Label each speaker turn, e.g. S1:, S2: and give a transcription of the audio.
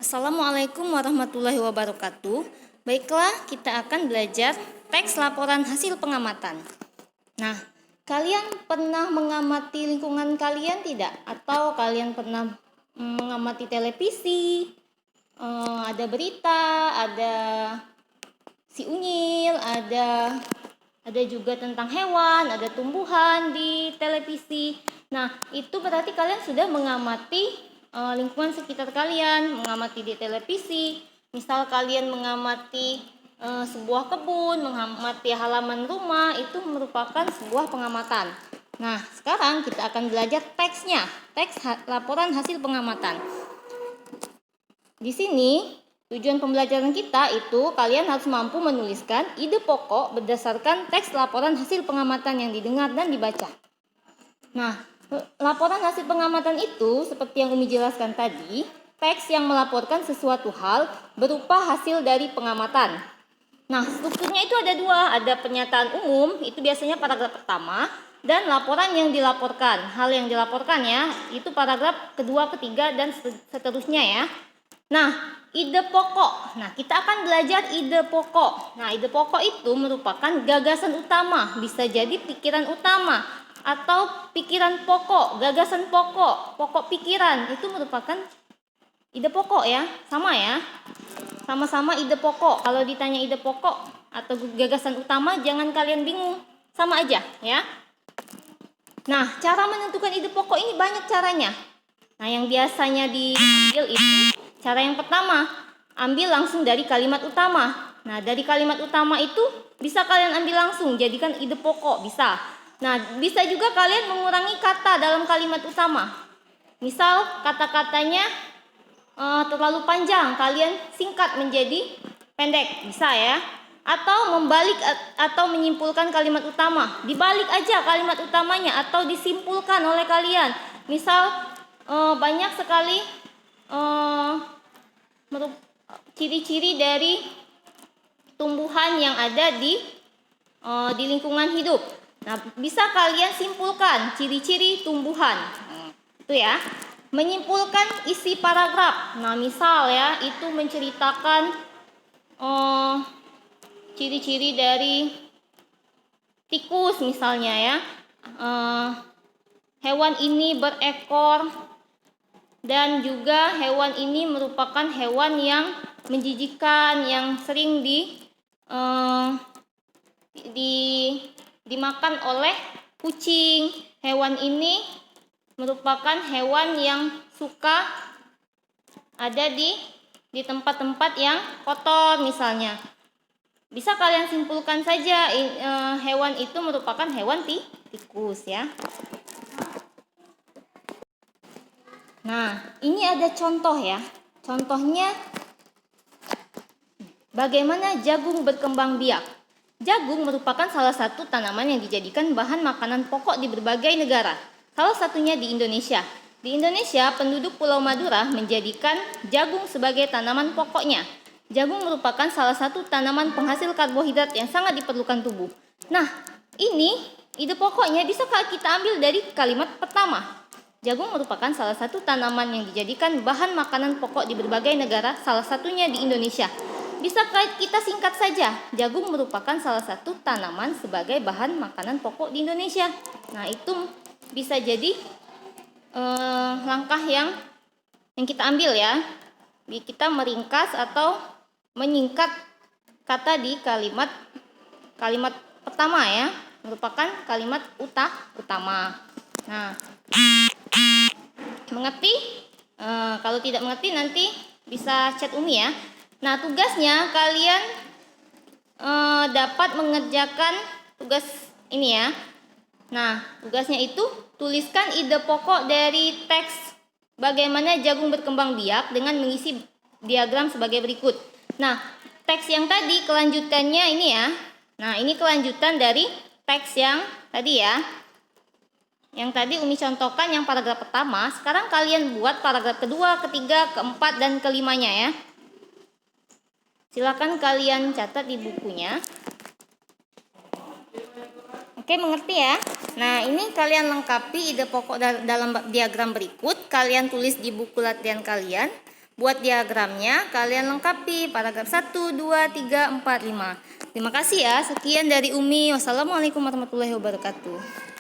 S1: Assalamualaikum warahmatullahi wabarakatuh. Baiklah, kita akan belajar teks laporan hasil pengamatan. Nah, kalian pernah mengamati lingkungan kalian tidak? Atau kalian pernah mengamati televisi? Ada berita, ada si unyil, ada juga tentang hewan, ada tumbuhan di televisi. Nah, itu berarti kalian sudah mengamati lingkungan sekitar kalian, mengamati di televisi. Misal kalian mengamati sebuah kebun, mengamati halaman rumah, itu merupakan sebuah pengamatan. Nah, sekarang kita akan belajar teksnya, teks laporan hasil pengamatan. Di sini tujuan pembelajaran kita itu kalian harus mampu menuliskan ide pokok berdasarkan teks laporan hasil pengamatan yang didengar dan dibaca. Nah, laporan hasil pengamatan itu seperti yang Umi jelaskan tadi, teks yang melaporkan sesuatu hal berupa hasil dari pengamatan. Nah, strukturnya itu ada dua, ada pernyataan umum, itu biasanya paragraf pertama, dan laporan yang dilaporkan. Hal yang dilaporkan ya, itu paragraf kedua, ketiga, dan seterusnya ya. Nah, ide pokok. Nah, kita akan belajar ide pokok. Nah, ide pokok itu merupakan gagasan utama, bisa jadi pikiran utama, atau pikiran pokok, gagasan pokok, pokok pikiran, itu merupakan ide pokok ya, sama ya. Sama-sama ide pokok. Kalau ditanya ide pokok atau gagasan utama, jangan kalian bingung, sama aja ya. Nah, cara menentukan ide pokok ini banyak caranya. Nah, yang biasanya diambil itu cara yang pertama, ambil langsung dari kalimat utama. Nah, dari kalimat utama itu bisa kalian ambil langsung, jadikan ide pokok, bisa. Nah, bisa juga kalian mengurangi kata dalam kalimat utama. Misal kata-katanya terlalu panjang, kalian singkat menjadi pendek, bisa ya. Atau membalik atau menyimpulkan kalimat utama. Dibalik aja kalimat utamanya atau disimpulkan oleh kalian. Misal banyak sekali ciri-ciri dari tumbuhan yang ada di lingkungan hidup. Nah, bisa kalian simpulkan ciri-ciri tumbuhan. Itu ya. Menyimpulkan isi paragraf. Nah, misal ya, itu menceritakan ciri-ciri dari tikus misalnya ya. Hewan ini berekor dan juga hewan ini merupakan hewan yang menjijikkan, yang sering dimakan oleh kucing. Hewan ini merupakan hewan yang suka ada di tempat-tempat yang kotor misalnya. Bisa kalian simpulkan saja hewan itu merupakan hewan tikus ya. Nah, ini ada contoh ya. Contohnya bagaimana jagung berkembang biak. Jagung merupakan salah satu tanaman yang dijadikan bahan makanan pokok di berbagai negara. Salah satunya di Indonesia. Di Indonesia, penduduk Pulau Madura menjadikan jagung sebagai tanaman pokoknya. Jagung merupakan salah satu tanaman penghasil karbohidrat yang sangat diperlukan tubuh. Nah, ini ide pokoknya bisa kita ambil dari kalimat pertama. Jagung merupakan salah satu tanaman yang dijadikan bahan makanan pokok di berbagai negara, salah satunya di Indonesia. Bisa kita singkat saja, jagung merupakan salah satu tanaman sebagai bahan makanan pokok di Indonesia. Nah, itu bisa jadi langkah yang kita ambil ya. Kita meringkas atau menyingkat kata di kalimat pertama ya, merupakan kalimat utama. Nah, mengerti? Kalau tidak mengerti nanti bisa chat Umi ya. Nah, tugasnya kalian dapat mengerjakan tugas ini ya. Nah, tugasnya itu tuliskan ide pokok dari teks bagaimana jagung berkembang biak dengan mengisi diagram sebagai berikut. Nah, teks yang tadi kelanjutannya ini ya. Nah, ini kelanjutan dari teks yang tadi ya. Yang tadi Umi contohkan yang paragraf pertama, sekarang kalian buat paragraf kedua, ketiga, keempat, dan kelimanya ya. Silakan kalian catat di bukunya. Oke, mengerti ya? Nah, ini kalian lengkapi ide pokok dalam diagram berikut. Kalian tulis di buku latihan kalian. Buat diagramnya, kalian lengkapi paragraf 1, 2, 3, 4, 5. Terima kasih ya. Sekian dari Umi. Wassalamualaikum warahmatullahi wabarakatuh.